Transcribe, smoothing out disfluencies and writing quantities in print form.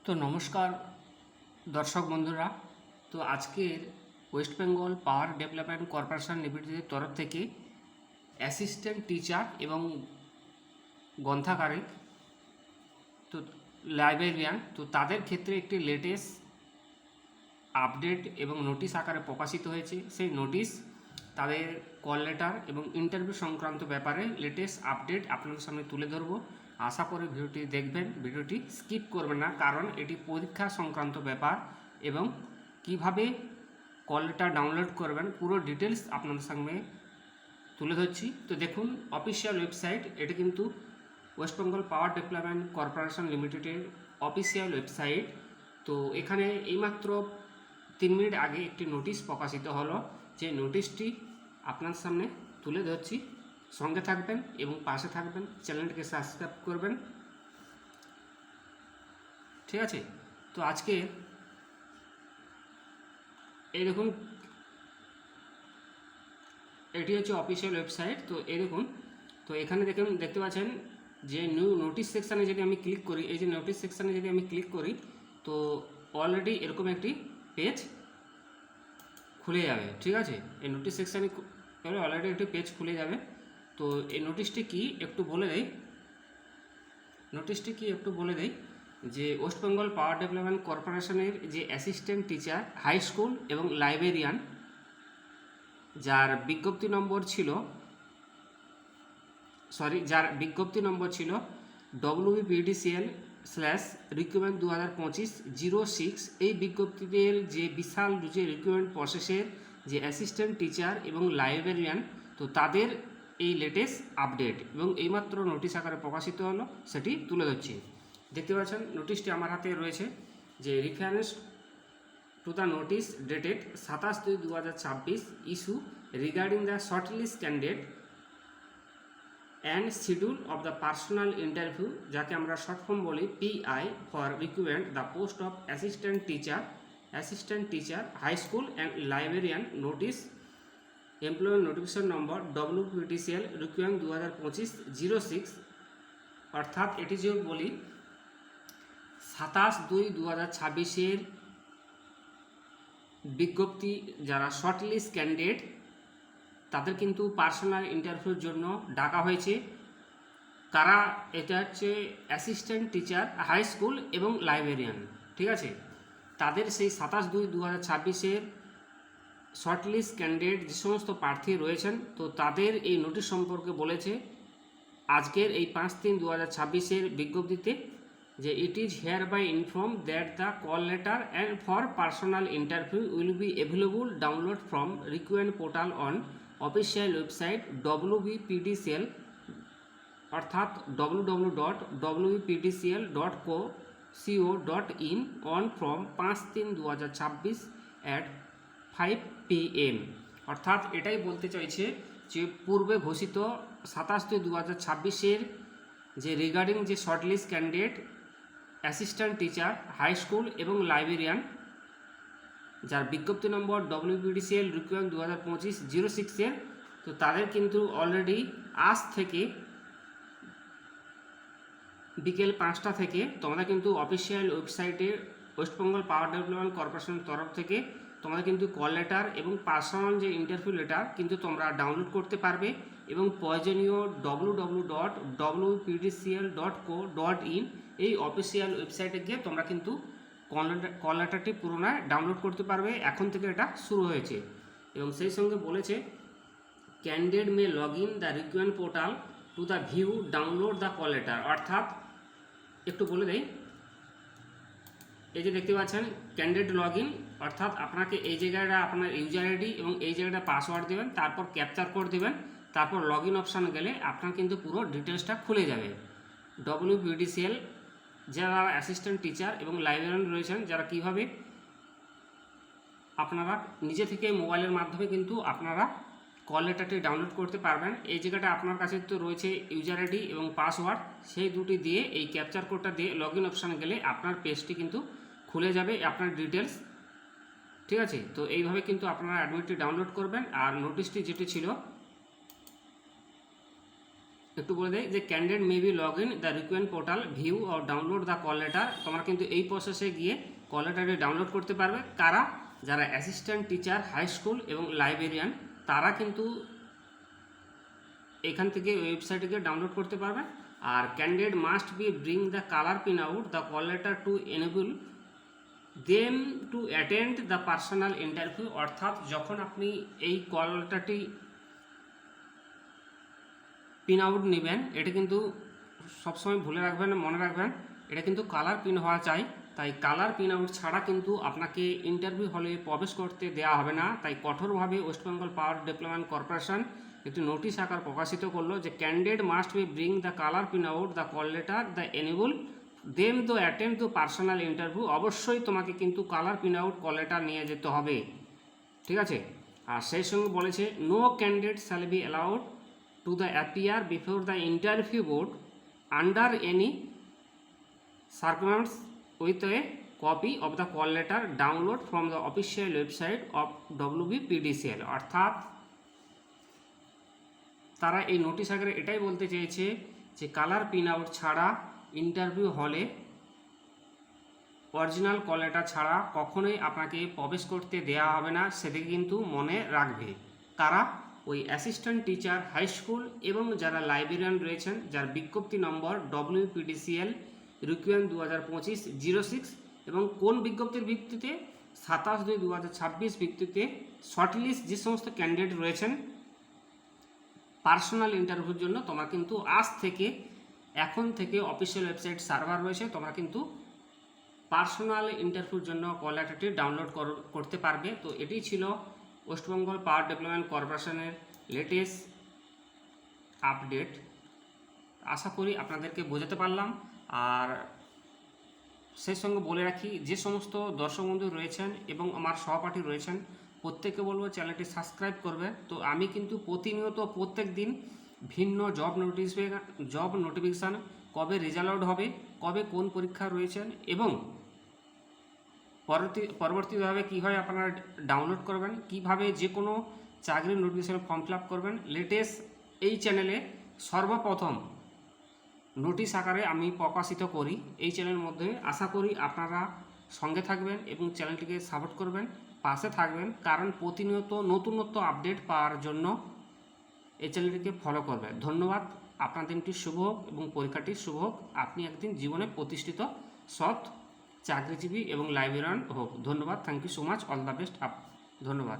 তো নমস্কার দর্শক বন্ধুরা। তো আজকের ওয়েস্ট বেঙ্গল পাওয়ার ডেভেলপমেন্ট কর্পোরেশন লিমিটেডের তরফ থেকে অ্যাসিস্ট্যান্ট টিচার এবং গ্রন্থাগারিক তো লাইব্রেরিয়ান তো তাদের ক্ষেত্রে একটি লেটেস্ট আপডেট এবং নোটিশ আকারে প্রকাশিত হয়েছে। সেই নোটিশ তাদের কল লেটার এবং ইন্টারভিউ সংক্রান্ত ব্যাপারে লেটেস্ট আপডেট আপনাদের সামনে তুলে ধরবো। আশা করি ভিডিওটি দেখবেন, ভিডিওটি স্কিপ করবেন না, কারণ এটি পরীক্ষা সংক্রান্ত ব্যাপার এবং কিভাবে কল লেটার ডাউনলোড করবেন পুরো ডিটেলস আপনাদের সামনে তুলে ধরছি। তো দেখুন, অফিসিয়াল ওয়েবসাইট, এটি কিন্তু ওয়েস্ট বেঙ্গল পাওয়ার ডেভেলপমেন্ট কর্পোরেশন লিমিটেডের অফিসিয়াল ওয়েবসাইট। তো এখানে এইমাত্র 3 মিনিট আগে একটি নোটিশ প্রকাশিত হলো, যে নোটিশটি আপনার সামনে তুলে ধরছি। সঙ্গে থাকবেন এবং পাশে থাকবেন, চ্যানেলটিকে সাবস্ক্রাইব করবেন, ঠিক আছে? তো আজকে এই দেখুন, এটি হচ্ছে অফিসিয়াল ওয়েবসাইট। তো এই দেখুন, তো এখানে দেখতে পাচ্ছেন যে নিউ নোটিশ সেকশানে যদি আমি ক্লিক করি, এই যে নোটিশ সেকশানে যদি আমি ক্লিক করি, তো অলরেডি এরকম একটি পেজ খুলে যাবে, ঠিক আছে? এই নোটিশ সেকশানে অলরেডি একটি পেজ খুলে যাবে। তো এই নোটিশটি কি একটু বলে দেই, যে ওয়েস্ট বেঙ্গল পাওয়ার ডেভেলপমেন্ট কর্পোরেশনের যে অ্যাসিস্ট্যান্ট টিচার হাই স্কুল এবং লাইব্রেরিয়ান, যার বিজ্ঞপ্তি নম্বর ছিল WBPDCL/রিক্রুটমেন্ট 2025-06। এই বিজ্ঞপ্তিদের যে বিশাল যে রিক্রুটমেন্ট প্রসেসের যে অ্যাসিস্ট্যান্ট টিচার এবং লাইব্রেরিয়ান, তো তাদের এই লেটেস্ট আপডেট এবং এইমাত্র নোটিশ আকারে প্রকাশিত হলো, সেটি তুলে ধরছি। দেখতে পাচ্ছেন নোটিশটি আমার হাতে রয়েছে, যে reference to the notice dated 27/2/2026 issue regarding the shortlist candidate and schedule of the personal interview, যাকে আমরা শর্ট ফর্ম বলি PI, for recruitment the post of assistant teacher high school and librarian, notice employment notification number WPTCL recruitment 2025-06। অর্থাৎ এটি যে বলি 27/2/2026 বিজ্ঞপ্তি, যারা shortlist candidate তাদের কিন্তু পার্সোনাল ইন্টারভিউর জন্য ডাকা হয়েছে। কারা? এটা হচ্ছে অ্যাসিস্ট্যান্ট টিচার হাই স্কুল এবং লাইব্রেরিয়ান, ঠিক আছে? তাদের সেই 27/2/2026 শর্টলিস্ট ক্যান্ডিডেট যে সমস্ত প্রার্থী রয়েছেন, তো তাদের এই নোটিশ সম্পর্কে বলেছে আজকের এই 5/3/2026 বিজ্ঞপ্তিতে, যে it is hereby inform that the call letter and for personal interview will be available download from recruitment portal on official website WBPDCL, অর্থাৎ www.wbpdcl.co.in on from 5/3/2026 at 5 PM। অর্থাৎ এটাই বলতে চাইছে যে পূর্বে ঘোষিত 27/2/2026 যে রিগার্ডিং যে shortlist candidate assistant teacher high school এবং লাইব্রেরিয়ান, যার বিজ্ঞপ্তি নম্বর WPTCL রিক্রুটমেন্ট 2025-06, তো তাদের কিন্তু অলরেডি আজ থেকে বিকেল 5টা থেকে তোমরা কিন্তু অফিসিয়াল ওয়েবসাইটে ওয়েস্ট বেঙ্গল পাওয়ার ডেভেলপমেন্ট কর্পোরেশনের তরফ থেকে তোমরা কিন্তু কল লেটার এবং পার্সোনাল যে ইন্টারভিউ লেটার কিন্তু তোমরা ডাউনলোড করতে পারবে, এবং প্রয়োজনীয় www.wpdcl.co.in এই অফিসিয়াল ওয়েবসাইটে গিয়ে তোমরা কিন্তু কল লেটারটি পুনরায় ডাউনলোড করতে পারবে। এখন থেকে এটা শুরু হয়েছে, এবং সেই সঙ্গে বলেছে candidate may log in the recruitment portal to the view download the call letter. অর্থাৎ একটু বলে দেই, এই যে দেখতে পাচ্ছেন ক্যান্ডিডেট লগ ইন, অর্থাৎ আপনাকে এই জায়গাটা আপনার ইউজার আইডি এবং এই জায়গাটা পাসওয়ার্ড দেবেন, তারপর ক্যাপচার কোড দেবেন, তারপর লগ ইন অপশান গেলে আপনার কিন্তু পুরো ডিটেলসটা খুলে যাবে। WPDCL যারা অ্যাসিস্ট্যান্ট টিচার এবং লাইব্রেরিয়ান রয়েছেন, যারা কিভাবে আপনারা নিজে থেকে মোবাইলের মাধ্যমে কিন্তু আপনারা কল লেটারটি ডাউনলোড করতে পারবেন। এই জায়গাটা আপনার কাছে তো রয়েছে ইউজার আইডি এবং পাসওয়ার্ড, সেই দুটি দিয়ে এই ক্যাপচার কোডটা দিয়ে লগ ইন অপশানে গেলে আপনার পেজটি কিন্তু খুলে যাবে, আপনার ডিটেলস, ঠিক আছে? তো এইভাবে কিন্তু আপনারা অ্যাডমিটটি ডাউনলোড করবেন। আর নোটিশটি যেটি ছিল একটু বলে দেয় যে candidate may be log in the recruitment portal view or download the call letter. তোমরা কিন্তু এই প্রসেসে গিয়ে কল লেটারটি ডাউনলোড করতে পারবে। কারা? যারা অ্যাসিস্ট্যান্ট টিচার, হাই স্কুল এবং লাইব্রেরিয়ান, তারা কিন্তু এখান থেকে ওয়েবসাইটে গিয়ে ডাউনলোড করতে পারবে। আর candidate must be bring the colour pin out the call letter to enable them to attend the personal interview. অর্থাৎ যখন আপনি এই কল লেটারটি পিন আউট নেবেন, এটা কিন্তু সবসময় ভুলে রাখবেন, মনে রাখবেন, এটা কিন্তু কালার পিন হওয়া চাই। তাই কালার পিন আউট ছাড়া কিন্তু আপনাকে ইন্টারভিউ হলে প্রবেশ করতে দেওয়া হবে না। তাই কঠোরভাবে ওয়েস্ট বেঙ্গল পাওয়ার ডেভেলপমেন্ট কর্পোরেশন একটি নোটিশ আকার প্রকাশিত করলো যে candidate must be bring the colour pin out the call letter the enable them to attend to personal interview. অবশ্যই তোমাকে কিন্তু colour pin out call letter নিয়ে যেতে হবে, ঠিক আছে। আর সেই সঙ্গে বলেছে no candidate shall be allowed to the appear before the interview board under any circumstances with a copy of the call letter download from the official website of WBPDCL। অর্থাৎ তারা এই নোটিশ আকারে এটাই বলতে চেয়েছে যে কালার পিন আউট ছাড়া interview হলে অরিজিনাল কল লেটার ছাড়া কখনোই আপনাকে প্রবেশ করতে দেওয়া হবে না। সেদিকে কিন্তু মনে রাখবে। তারা ওই অ্যাসিস্ট্যান্ট টিচার, হাই স্কুল এবং যারা লাইব্রেরিয়ান রয়েছেন, যার বিজ্ঞপ্তি নম্বর WPDCL রিকুয়েন 2025-06 এবং কোন বিজ্ঞপ্তির ভিত্তিতে 27/2/2026 ভিত্তিতে শর্টলিস্ট যে সমস্ত ক্যান্ডিডেট রয়েছেন পার্সোনাল ইন্টারভিউর জন্য, তোমরা কিন্তু আজ থেকে এখন থেকে অফিসিয়াল ওয়েবসাইট সার্ভার রয়েছে, তোমরা কিন্তু পার্সোনাল ইন্টারভিউর জন্য কল লেটারটি ডাউনলোড করতে পারবে। তো এটি ছিল ওয়েস্ট বেঙ্গল পাওয়ার ডেভেলপমেন্ট কর্পোরেশনের লেটেস্ট আপডেট। আশা করি আপনাদেরকে বোঝাতে পারলাম। আর সেই সঙ্গে বলে রাখি, যে সমস্ত দর্শক বন্ধু রয়েছেন এবং আমার সহপাঠী রয়েছেন, প্রত্যেককে বলবো চ্যানেলটি সাবস্ক্রাইব করবে। তো আমি কিন্তু প্রতিনিয়ত প্রত্যেক দিন ভিন্ন জব নোটিফিকেশান, কবে রেজাল্ট আউট হবে, কবে কোন পরীক্ষা রয়েছেন এবং পরবর্তীভাবে কীভাবে আপনারা ডাউনলোড করবেন, কিভাবে যে কোনো চাকরির নোটিফিকেশন ফর্ম ফিল আপ করবেন, লেটেস্ট এই চ্যানেলে সর্বপ্রথম নোটিশ আকারে আমি প্রকাশিত করি এই চ্যানেলের মধ্যে। আশা করি আপনারা সঙ্গে থাকবেন এবং চ্যানেলটিকে সাপোর্ট করবেন, পাশে থাকবেন, কারণ প্রতিনিয়ত নতুনত্ব আপডেট পাওয়ার জন্য এই চ্যানেলটিকে ফলো করবেন। ধন্যবাদ। আপনার দিনটি শুভ হোক এবং পরীক্ষাটি শুভ হোক। আপনি একদিন জীবনে প্রতিষ্ঠিত সৎ চাকরিজীবী এবং লাইব্রেরিয়ান হোক। ধন্যবাদ। Thank you so much. All the best. ধন্যবাদ।